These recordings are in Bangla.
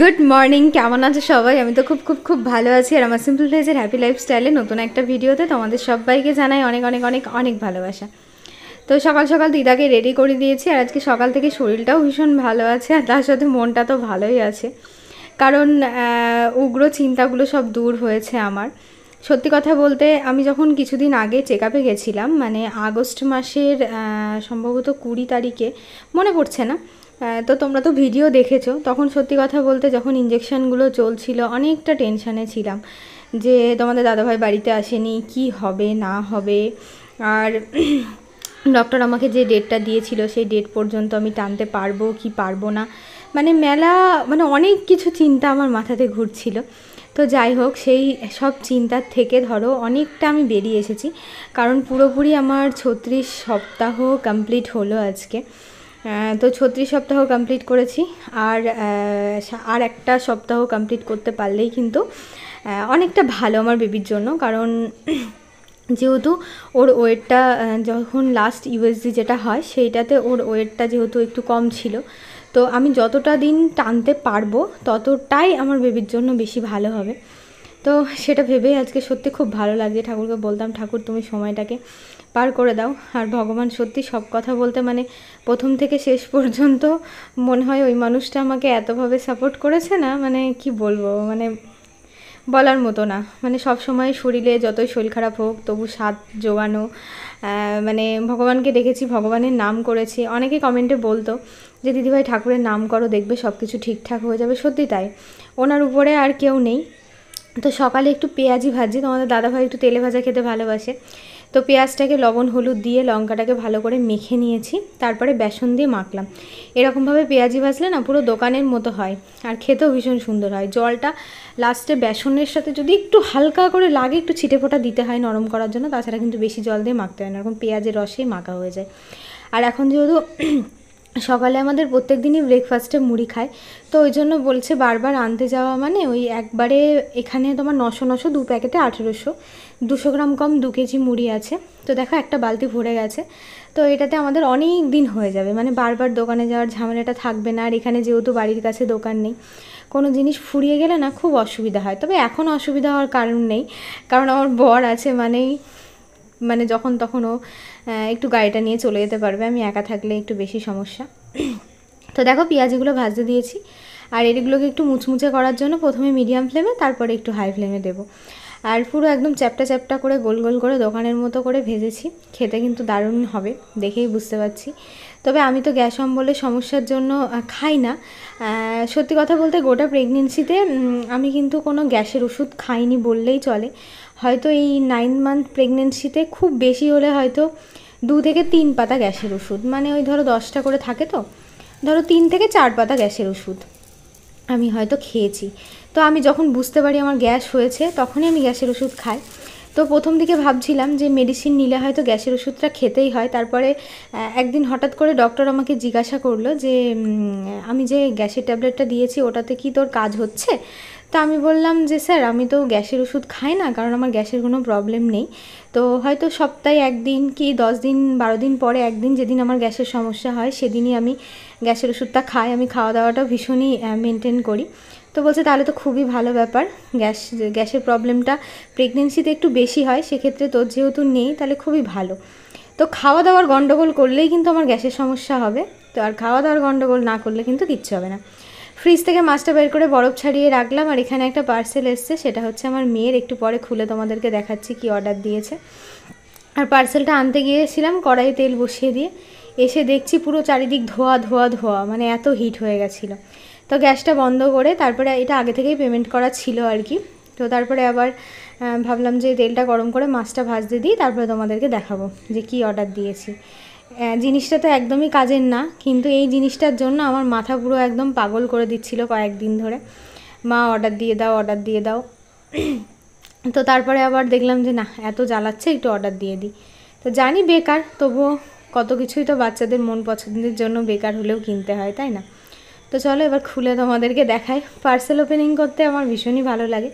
গুড মর্নিং, কেমন আছো সবাই? আমি তো খুব খুব খুব ভালো আছি। আর আমার সিম্পল ডেজের হ্যাপি লাইফস্টাইলে নতুন একটা ভিডিওতে তোমাদের সবাইকে জানাই অনেক অনেক অনেক অনেক ভালোবাসা। তো সকাল সকাল দিদাকে রেডি করে দিয়েছি, আর আজকে সকাল থেকে শরীরটাও ভীষণ ভালো আছে, আর তার সাথে মনটা তো ভালোই আছে, কারণ উগ্র চিন্তাগুলো সব দূর হয়েছে আমার। সত্যি কথা বলতে, আমি যখন কিছুদিন আগে চেক আপে গেছিলাম, মানে আগস্ট মাসের সম্ভবত 20 তারিখে, মনে পড়ছে না, তো তোমরা তো ভিডিও দেখেছো। তখন সত্যি কথা বলতে, যখন ইঞ্জেকশানগুলো চলছিল অনেকটা টেনশানে ছিলাম যে তোমাদের দাদাভাই বাড়িতে আসেনি, কি হবে না হবে। আর ডক্টর আমাকে যে ডেটটা দিয়েছিল সেই ডেট পর্যন্ত আমি টানতে পারবো কি পারবো না, মানে অনেক কিছু চিন্তা আমার মাথাতে ঘুরছিল। তো যাই হোক, সেই সব চিন্তার থেকে ধরো অনেকটা আমি বেরিয়ে এসেছি, কারণ পুরোপুরি আমার 36 সপ্তাহ কমপ্লিট হলো আজকে। তো 36 সপ্তাহ কমপ্লিট করেছি, আর একটা সপ্তাহ কমপ্লিট করতে পারলেই কিন্তু অনেকটা ভালো আমার বেবির জন্য। কারণ যেহেতু ওর ওয়েটটা যখন লাস্ট ইউএসজি যেটা হয় সেইটাতে ওর ওয়েটটা যেহেতু একটু কম ছিল, তো আমি যতটা দিন টানতে পারবো ততটাই আমার বেবির জন্য বেশি ভালো হবে। তো সেটা ভেবেই আজকে সত্যি খুব ভালো লাগছে। ঠাকুরকে বলতাম, ঠাকুর তুমি সময়টাকে পার করে দাও। আর ভগবান সত্যি সব কথা বলতে, মানে প্রথম থেকে শেষ পর্যন্ত মনে হয় ওই মানুষটা আমাকে এতভাবে সাপোর্ট করেছে না, মানে কি বলবো, মানে বলার মতো না। মানে সব সময় শরীরে যতই শরীর খারাপ হোক তবু সাথ জোগানো, মানে ভগবানকে দেখেছি, ভগবানের নাম করেছি। অনেকে কমেন্টে বলতো যে দিদিভাই ঠাকুরের নাম করো, দেখবে সব কিছু ঠিকঠাক হয়ে যাবে। সত্যি তাই, ওনার উপরে আর কেউ নেই। তো সকালে একটু পেঁয়াজি ভাজি, তোমাদের দাদাভাই একটু তেলে ভাজা খেতে ভালোবাসে, তো পেঁয়াজটাকে লবণ হলুদ দিয়ে লঙ্কাটাকে ভালো করে মেখে নিয়েছি, তারপরে বেসন দিয়ে মাখলাম। এরকমভাবে পেঁয়াজি ভাজলে না পুরো দোকানের মতো হয়, আর খেতেও ভীষণ সুন্দর হয়। জলটা লাস্টে বেসনের সাথে যদি একটু হালকা করে লাগে, একটু ছিটে ফোঁটা দিতে হয় নরম করার জন্য, তাছাড়া কিন্তু বেশি জল দিয়ে মাখতে হয় না, এরকম পেঁয়াজের রসেই মাখা হয়ে যায়। আর এখন যেহেতু সকালে আমাদের প্রত্যেক দিনই ব্রেকফাস্টে মুড়ি খায়, তো ওই জন্য বলছে বারবার আনতে যাওয়া মানে ওই একবারে এখানে তোমার 900 2 প্যাকেটে 1800, 200 গ্রাম কম 2 কেজি মুড়ি আছে। তো দেখো একটা বালতি ভরে গেছে, তো এটাতে আমাদের অনেক দিন হয়ে যাবে, মানে বারবার দোকানে যাওয়ার ঝামেলাটা থাকবে না। আর এখানে যেহেতু বাড়ির কাছে দোকান নেই, কোনো জিনিস ফুরিয়ে গেলে না খুব অসুবিধা হয়। তবে এখন অসুবিধা হওয়ার কারণ নেই, কারণ আমার বর আছে, মানে যখন তখন ও একটু গাড়িটা নিয়ে চলে যেতে পারবে। আমি একা থাকলে একটু বেশি সমস্যা। তো দেখো পেঁয়াজিগুলো ভাজতে দিয়েছি, আর এগুলোকে একটু মুচমুচে করার জন্য প্রথমে মিডিয়াম ফ্লেমে, তারপরে একটু হাই ফ্লেমে দেবো। আর পুরো একদম চ্যাপটা চ্যাপটা করে গোল গোল করে দোকানের মতো করে ভেজেছি। খেতে কিন্তু দারুণ হবে, দেখেই বুঝতে পারছি। তবে আমি তো গ্যাস অম্বলের সমস্যার জন্য খাই না। সত্যি কথা বলতে গোটা প্রেগনেন্সিতে আমি কিন্তু কোনো গ্যাসের ওষুধ খাইনি বললেই চলে। হয়তো এই 9 মান্থ প্রেগনেন্সিতে খুব বেশি হলে হয়তো 2 থেকে 3 পাতা গ্যাসের ওষুধ, মানে ওই ধরো 10টা করে থাকে, তো ধরো 3 থেকে 4 পাতা গ্যাসের ওষুধ আমি হয়তো খেয়েছি। তো আমি যখন বুঝতে পারি আমার গ্যাস হয়েছে তখনই আমি গ্যাসের ওষুধ খাই। তো প্রথম দিকে ভাবছিলাম যে মেডিসিন নিলে হয়তো গ্যাসের ওষুধটা খেতেই হয়। তারপরে একদিন হঠাৎ করে ডক্টর আমাকে জিজ্ঞাসা করলো যে আমি যে গ্যাসের ট্যাবলেটটা দিয়েছি ওটাতে কি তোর কাজ হচ্ছে? তো আমি বললাম যে স্যার আমি তো গ্যাসের ওষুধ খাই না, কারণ আমার গ্যাসের কোনো প্রবলেম নেই। তো হয়তো সপ্তাহে একদিন কি 10 দিন 12 দিন পরে একদিন, যেদিন আমার গ্যাসের সমস্যা হয় সেদিনই আমি গ্যাসের ওষুধটা খাই। আমি খাওয়া দাওয়াটা ভীষণই মেনটেন করি। তো বলছে তাহলে তো খুবই ভালো ব্যাপার, গ্যাসের প্রবলেমটা প্রেগনেন্সিতে একটু বেশি হয়, সেক্ষেত্রে তোর যেহেতু নেই তাহলে খুবই ভালো। তো খাওয়া দাওয়ার গণ্ডগোল করলেই কিন্তু আমার গ্যাসের সমস্যা হবে, তো আর খাওয়া দাওয়ার গণ্ডগোল না করলে কিন্তু কিচ্ছু হবে না। ফ্রিজ থেকে মাছটা বের করে বরফ ছাড়িয়ে রাখলাম, আর এখানে একটা পার্সেল এসছে, সেটা হচ্ছে আমার মেয়ের। একটু পরে খুলে তোমাদেরকে দেখাচ্ছি কি অর্ডার দিয়েছে। আর পার্সেলটা আনতে গিয়েছিলাম কড়াইয়ে তেল বসিয়ে দিয়ে, এসে দেখছি পুরো চারিদিক ধোয়া ধোয়া ধোয়া, মানে এত হিট হয়ে গেছিলো। তো গ্যাসটা বন্ধ করে তারপরে, এটা আগে থেকেই পেমেন্ট করা ছিল আর কি, তো তারপরে আবার ভাবলাম যে তেলটা গরম করে মাছটা ভাজতে দিই, তারপরে তোমাদেরকে দেখাবো যে কি অর্ডার দিয়েছি। জিনিসটা তো একদমই কাজের না, কিন্তু এই জিনিসটার জন্য আমার মাথা পুরো একদম পাগল করে দিচ্ছিল কয়েকদিন ধরে। মা অর্ডার দিয়ে দাও, অর্ডার দিয়ে দাও। তো তারপরে আবার দেখলাম যে না, এত জ্বালাচ্ছে, একটু অর্ডার দিয়ে দিই। তো জানি বেকার, তবুও কত কিছুই তো বাচ্চাদের মন পছন্দের জন্য বেকার হলেও কিনতে হয়, তাই না? তো চলো এবার খুলে তোমাদেরকে দেখাই। পার্সেল ওপেনিং করতে আমার ভীষণই ভালো লাগে,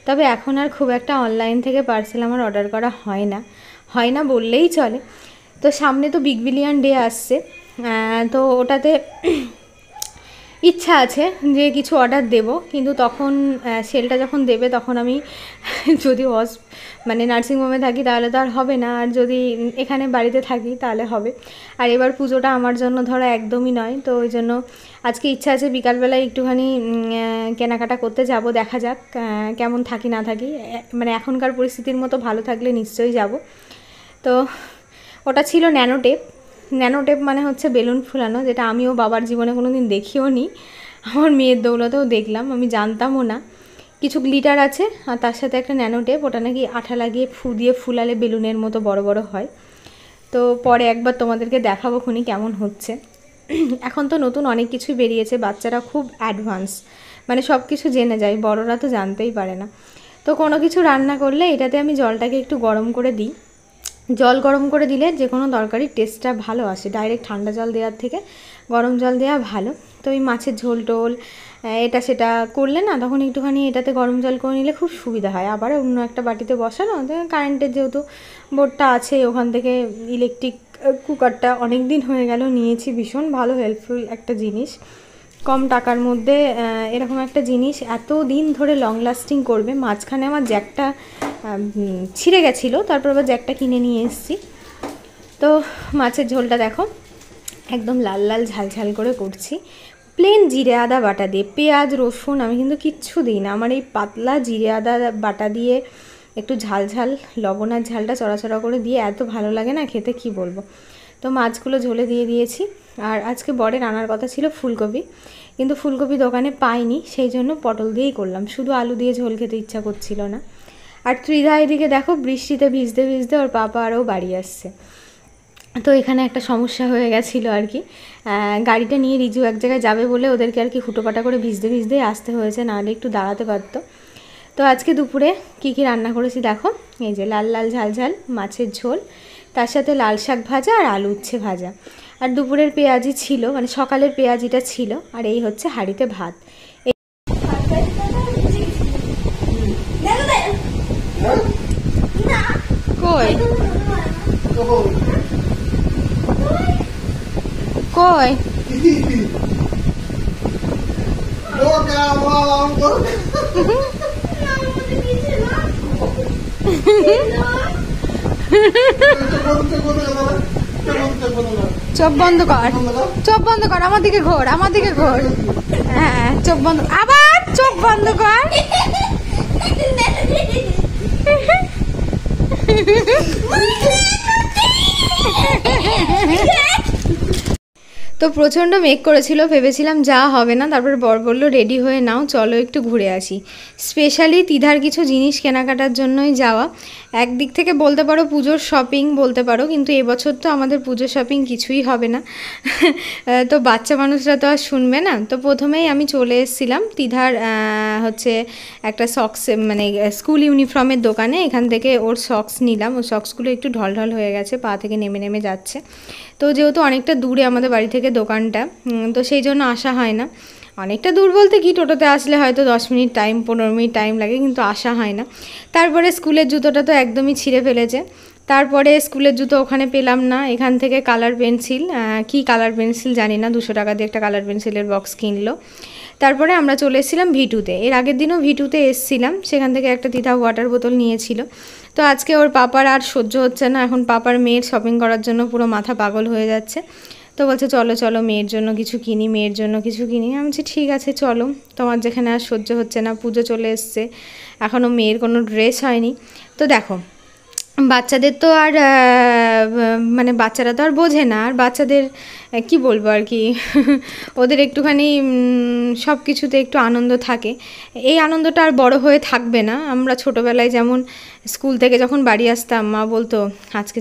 তবে এখন আর খুব একটা অনলাইন থেকে পার্সেল আমার অর্ডার করা হয় না বললেই চলে। তো সামনে তো বিগ বিলিয়ন ডে আসছে, তো ওটাতে ইচ্ছা আছে যে কিছু অর্ডার দেব, কিন্তু তখন সেলটা যখন দেবে তখন আমি যদি মানে নার্সিংহোমে থাকি তাহলে তো আর হবে না, আর যদি এখানে বাড়িতে থাকি তাহলে হবে। আর এবার পুজোটা আমার জন্য ধরো একদমই নয়, তো ওই জন্য আজকে ইচ্ছা আছে বিকালবেলায় একটুখানি কেনাকাটা করতে যাব, দেখা যাক কেমন থাকি না থাকি। মানে এখনকার পরিস্থিতির মতো ভালো থাকলে নিশ্চয়ই যাব। তো ওটা ছিল ন্যানোটেপ। ন্যানোটেপ মানে হচ্ছে বেলুন ফুলানো, যেটা আমিও বাবার জীবনে কোনো দিন দেখিও নি, আমার মেয়ের দৌলতেও দেখলাম, আমি জানতামও না। কিছু গ্লিটার আছে আর তার সাথে একটা ন্যানোটেপ, ওটা নাকি আঠা লাগিয়ে দিয়ে ফুলালে বেলুনের মতো বড় বড় হয়। তো পরে একবার তোমাদেরকে দেখাবো খুনি কেমন হচ্ছে। এখন তো নতুন অনেক কিছুই বেরিয়েছে, বাচ্চারা খুব অ্যাডভান্স, মানে সব কিছু জেনে যায়, বড়রা তো জানতেই পারে না। তো কোনো কিছু রান্না করলে এটাতে আমি জলটাকে একটু গরম করে দিই। জল গরম করে দিলে যে কোনো তরকারির টেস্টটা ভালো আসে, ডাইরেক্ট ঠান্ডা জল দেওয়ার থেকে গরম জল দেওয়া ভালো। তো ওই মাছের ঝোল টোল এটা সেটা করলে না, তখন একটুখানি এটাতে গরম জল করে নিলে খুব সুবিধা হয়। আবার অন্য একটা বাটিতে বসানো, কারেন্টের যেহেতু বোর্ডটা আছে, ওখান থেকে ইলেকট্রিক কুকারটা অনেক দিন হয়ে গেল নিয়েছি, ভীষণ ভালো হেল্পফুল একটা জিনিস, কম টাকার মধ্যে এরকম একটা জিনিস এত দিন ধরে লং লাস্টিং করবে। মাঝখানে আমার জ্যাকটা ছিঁড়ে গেছিলো, তারপর আবার জ্যাকটা কিনে নিয়ে এসেছি। তো মাছের ঝোলটা দেখো একদম লাল লাল ঝাল ঝাল করে করছি, প্লেন জিরে আদা বাটা দিয়ে, পেঁয়াজ রসুন আমি কিন্তু কিচ্ছু দিই না। আমার এই পাতলা জিরে আদা বাটা দিয়ে একটু ঝাল ঝাল লবণ আর ঝালটা চড়াচড়া করে দিয়ে এত ভালো লাগে না খেতে, কি বলবো। তো মাছগুলো ঝোলে দিয়ে দিয়েছি। আর আজকে বরের আনার কথা ছিল ফুলকপি, কিন্তু ফুলকপি দোকানে পাইনি, সেই জন্য পটল দিয়েই করলাম, শুধু আলু দিয়ে ঝোল খেতে ইচ্ছা করছিল না। আর ত্রিধা এদিকে দেখো বৃষ্টিতে ভিজতে ভিজতে ওর পাপা আরও বাড়ি আসছে। তো এখানে একটা সমস্যা হয়ে গেছিলো আর কি, গাড়িটা নিয়ে রিজু এক জায়গায় যাবে বলে ওদেরকে আর কি হুটোপাটা করে ভিজতে ভিজতেই আসতে হয়েছে, নাহলে একটু দাঁড়াতে পারতো। তো আজকে দুপুরে কী কী রান্না করেছি দেখো, এই যে লাল লাল ঝাল ঝাল মাছের ঝোল, তার সাথে লাল শাক ভাজা আর আলু উচ্ছে ভাজা, আর দুপুরের পেঁয়াজি ছিল, মানে সকালের পেঁয়াজিটা ছিল, আর এই হচ্ছে হাঁড়িতে ভাত। কই কই চোখ বন্ধ কর, চোখ বন্ধ কর, আমার দিকে ঘোর, আমার দিকে ঘোর, হ্যাঁ চোখ বন্ধ, আবার চোখ বন্ধ কর। তো প্রচণ্ড মেঘ করেছিল, ভেবেছিলাম যা হবে না, তারপর বর বললো রেডি হয়ে নাও, চলো একটু ঘুরে আসি। স্পেশালি তিধার কিছু জিনিস কেনাকাটার জন্যই যাওয়া, একদিক থেকে বলতে পারো পুজোর শপিং বলতে পারো, কিন্তু এবছর তো আমাদের পুজোর শপিং কিছুই হবে না। তো বাচ্চা মানুষরা তো আর শুনবে না। তো প্রথমেই আমি চলে এসেছিলাম তিধার হচ্ছে একটা সক্স, মানে স্কুল ইউনিফর্মের দোকানে, এখান থেকে ওর সক্স নিলাম, ওর সক্সগুলো একটু ঢলঢল হয়ে গেছে, পা থেকে নেমে নেমে যাচ্ছে। তো যেহেতু অনেকটা দূরে আমাদের বাড়ি থেকে দোকানটা, তো সেই জন্য আসা হয় না। অনেকটা দূর বলতে কি, টোটোতে আসলে হয়তো 10 মিনিট টাইম 15 মিনিট টাইম লাগে, কিন্তু আসা হয় না। তারপরে স্কুলের জুতোটা তো একদমই ছিঁড়ে ফেলেছে, তারপরে স্কুলের জুতো ওখানে পেলাম না, এখান থেকে কালার পেন্সিল, কি কালার পেন্সিল জানি না, 200 টাকা দিয়ে একটা কালার পেন্সিলের বক্স কিনলো। তারপরে আমরা চলে এসেছিলাম ভিটুতে, এর আগের দিনও ভিটুতে এসেছিলাম, সেখান থেকে একটা তিতা ওয়াটার বোতল নিয়েছিল। তো আজকে ওর পাপার আর সহ্য হচ্ছে না, এখন পাপার মেয়ের শপিং করার জন্য পুরো মাথা পাগল হয়ে যাচ্ছে। তো বলছে চলো চলো মেয়ের জন্য কিছু কিনি, মেয়ের জন্য কিছু কিনি। আমি বলছি ঠিক আছে চলো, তোমার যেখানে আর সহ্য হচ্ছে না, পুজো চলে এসছে, এখনও মেয়ের কোনো ড্রেস হয়নি। তো দেখো বাচ্চাদের তো আর মানে বাচ্চারা তো আর বোঝে না, আর বাচ্চাদের কি বলবো আর কি, ওদের একটুখানি সব কিছুতে একটু আনন্দ থাকে, এই আনন্দটা আর বড় হয়ে থাকবে না। আমরা ছোটোবেলায় যেমন স্কুল থেকে যখন বাড়ি আসতাম, মা বলতো আজকে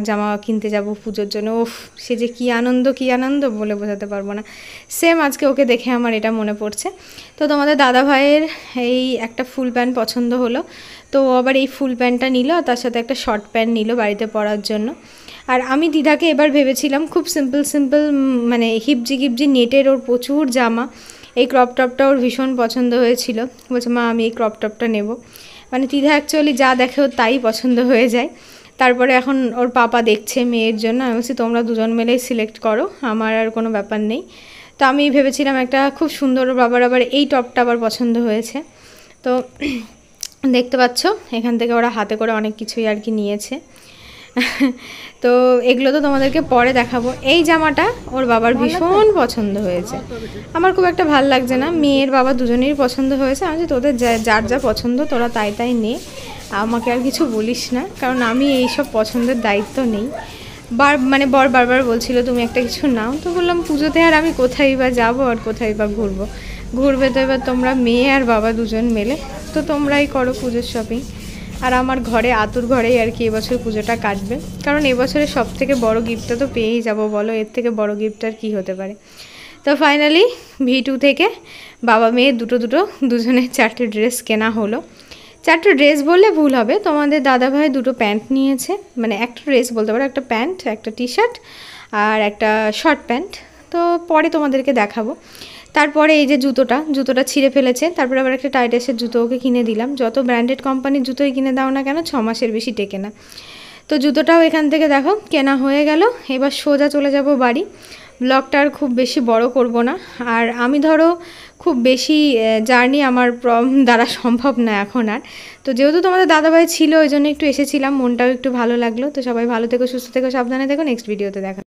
জামা কিনতে যাব পুজোর জন্য, ওফ সে যে কী আনন্দ বলে বোঝাতে পারবো না। সেম আজকে ওকে দেখে আমার এটা মনে পড়ছে। তো তোমাদের দাদা ভাইয়ের এই একটা ফুল প্যান্ট পছন্দ হলো, তো আবার এই ফুল প্যান্টটা নিল, আর তার সাথে একটা শর্ট প্যান্ট নিল বাড়িতে পরার জন্য। আর আমি দিদাকে এবার ভেবেছিলাম খুব সিম্পল মানে হিপজি নেটের ওর প্রচুর জামা, এই ক্রপ টপটা ওর ভীষণ পছন্দ হয়েছিল, বলছে মা আমি এই ক্রপ টপটা নেব। মানে দিদা অ্যাকচুয়ালি যা দেখে ওর তাই পছন্দ হয়ে যায়। তারপরে এখন ওর পাপা দেখছে মেয়ের জন্য, আমি বলছি তোমরা দুজন মিলেই সিলেক্ট করো, আমার আর কোনো ব্যাপার নেই। তো আমি ভেবেছিলাম একটা খুব সুন্দর, বাবার আবার এই টপটা আবার পছন্দ হয়েছে। তো দেখতে পাচ্ছ এখান থেকে ওরা হাতে করে অনেক কিছুই আর কি নিয়েছে। তো এগুলো তো তোমাদেরকে পরে দেখাবো। এই জামাটা ওর বাবার ভীষণ পছন্দ হয়েছে, আমার খুব একটা ভাল লাগছে না। মেয়ের বাবা দুজনেরই পছন্দ হয়েছে। আমি যে তোদের যার যা পছন্দ তোরা তাই তাই নে, আমাকে আর কিছু বলিস না, কারণ আমি এইসব পছন্দের দায়িত্ব নেই। মানে বর বারবার বলছিল তুমি একটা কিছু নাও, তো বললাম পুজোতে আর আমি কোথায় বা যাবো আর কোথায় বা ঘুরবে তো এবার তোমরা মেয়ে আর বাবা দুজন মিলে, তো তোমরাই করো পুজোর শপিং। আর আমার ঘরে আতুর ঘরেই আর কি এবছর পুজোটা কাটবে, কারণ এবছরের সব থেকে বড়ো গিফটটা তো পেয়েই যাবো, বলো এর থেকে বড় গিফট আর কী হতে পারে। তো ফাইনালি V2 থেকে বাবা মেয়ে দুজনের 4টে ড্রেস কেনা হলো। 4টে ড্রেস বললে ভুল হবে, তোমাদের দাদাভাই 2টো প্যান্ট নিয়েছে, মানে একটা ড্রেস বলতে পারো, একটা প্যান্ট, একটা টি-শার্ট আর একটা শর্ট প্যান্ট। তো পরে তোমাদেরকে দেখাবো। তারপরে এই যে জুতোটা ছিঁড়ে ফেলেছে, তারপরে আবার একটা টাইটাসের জুতো ওকে কিনে দিলাম। যত ব্র্যান্ডেড কোম্পানির জুতোই কিনে দাও না কেন 6 মাসের বেশি টেকে না। তো জুতোটাও এখান থেকে দেখো কেনা হয়ে গেল। এবার সোজা চলে যাব বাড়ি। ব্লগটা আর খুব বেশি বড় করব না। আর আমি ধরো খুব বেশি জার্নি আমার দ্বারা সম্ভব না এখন আর। তো যেহেতু তোমাদের দাদাভাই ছিল ওই জন্য একটু এসেছিলাম, মনটাও একটু ভালো লাগলো। তো সবাই ভালো থেকো, সুস্থ থেকো, সাবধানে থেকো। নেক্সট ভিডিওতে দেখা।